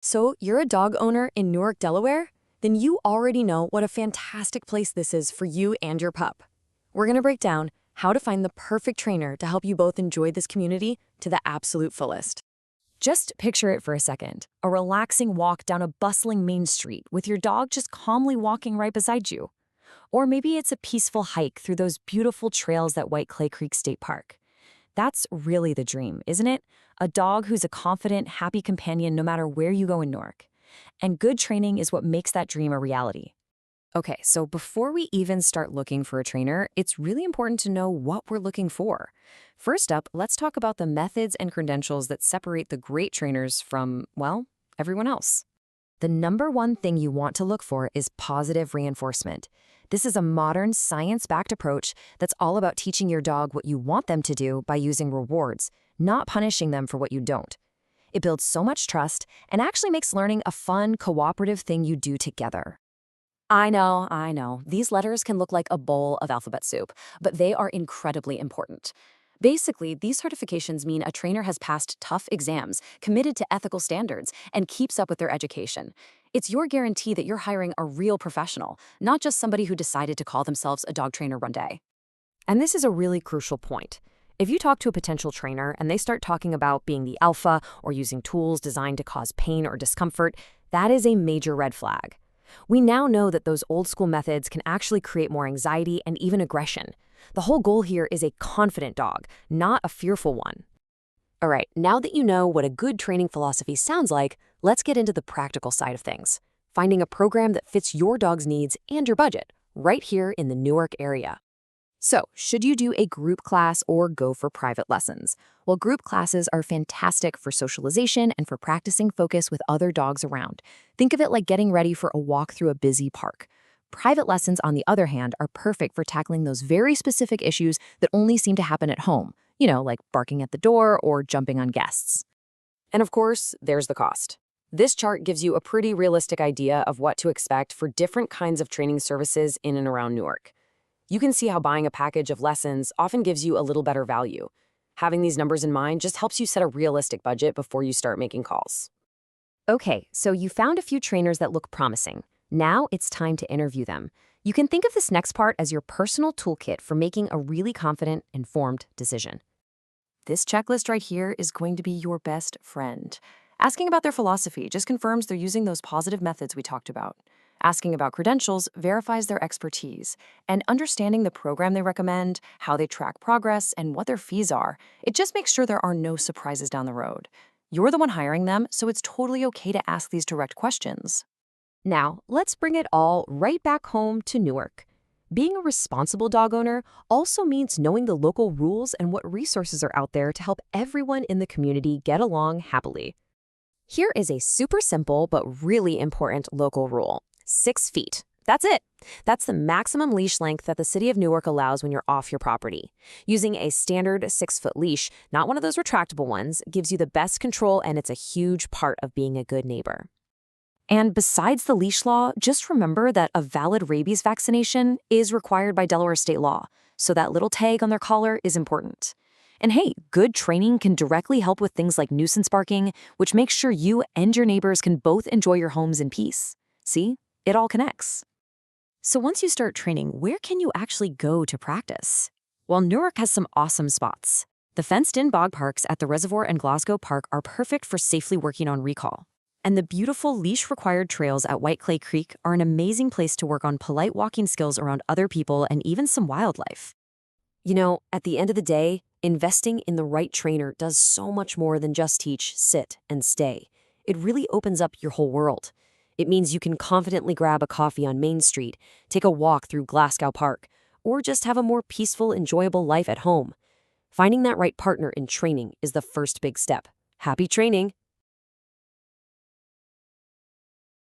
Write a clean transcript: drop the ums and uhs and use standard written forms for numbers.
So, you're a dog owner in Newark, Delaware? Then you already know what a fantastic place this is for you and your pup. We're going to break down how to find the perfect trainer to help you both enjoy this community to the absolute fullest. Just picture it for a second, a relaxing walk down a bustling main street with your dog just calmly walking right beside you. Or maybe it's a peaceful hike through those beautiful trails at White Clay Creek State Park. That's really the dream, isn't it? A dog who's a confident, happy companion no matter where you go in Newark. And good training is what makes that dream a reality. Okay, so before we even start looking for a trainer, it's really important to know what we're looking for. First up, let's talk about the methods and credentials that separate the great trainers from, well, everyone else. The number one thing you want to look for is positive reinforcement. This is a modern, science-backed approach that's all about teaching your dog what you want them to do by using rewards, not punishing them for what you don't. It builds so much trust and actually makes learning a fun, cooperative thing you do together. I know. These letters can look like a bowl of alphabet soup, but they are incredibly important. Basically, these certifications mean a trainer has passed tough exams, committed to ethical standards, and keeps up with their education. It's your guarantee that you're hiring a real professional, not just somebody who decided to call themselves a dog trainer one day. And this is a really crucial point. If you talk to a potential trainer and they start talking about being the alpha or using tools designed to cause pain or discomfort, that is a major red flag. We now know that those old-school methods can actually create more anxiety and even aggression. The whole goal here is a confident dog, not a fearful one. All right, now that you know what a good training philosophy sounds like, let's get into the practical side of things. Finding a program that fits your dog's needs and your budget, right here in the Newark area. So, should you do a group class or go for private lessons? Well, group classes are fantastic for socialization and for practicing focus with other dogs around. Think of it like getting ready for a walk through a busy park. Private lessons, on the other hand, are perfect for tackling those very specific issues that only seem to happen at home, like barking at the door or jumping on guests. And of course, there's the cost. This chart gives you a pretty realistic idea of what to expect for different kinds of training services in and around Newark. You can see how buying a package of lessons often gives you a little better value. Having these numbers in mind just helps you set a realistic budget before you start making calls. Okay, so you found a few trainers that look promising. Now it's time to interview them. You can think of this next part as your personal toolkit for making a really confident, informed decision. This checklist right here is going to be your best friend. Asking about their philosophy just confirms they're using those positive methods we talked about. Asking about credentials verifies their expertise, and understanding the program they recommend, how they track progress, and what their fees are, it just makes sure there are no surprises down the road. You're the one hiring them, so it's totally okay to ask these direct questions. Now, let's bring it all right back home to Newark. Being a responsible dog owner also means knowing the local rules and what resources are out there to help everyone in the community get along happily. Here is a super simple but really important local rule. 6 feet. That's it. That's the maximum leash length that the city of Newark allows when you're off your property. Using a standard 6-foot leash, not one of those retractable ones, gives you the best control, and it's a huge part of being a good neighbor. And besides the leash law, just remember that a valid rabies vaccination is required by Delaware state law, so that little tag on their collar is important. And hey, good training can directly help with things like nuisance barking, which makes sure you and your neighbors can both enjoy your homes in peace. See? It all connects. So once you start training, where can you actually go to practice? Well, Newark has some awesome spots. The fenced-in bog parks at the Reservoir and Glasgow Park are perfect for safely working on recall. And the beautiful leash-required trails at White Clay Creek are an amazing place to work on polite walking skills around other people and even some wildlife. At the end of the day, investing in the right trainer does so much more than just teach, sit, and stay. It really opens up your whole world. It means you can confidently grab a coffee on Main Street, take a walk through Glasgow Park, or just have a more peaceful, enjoyable life at home. Finding that right partner in training is the first big step. Happy training!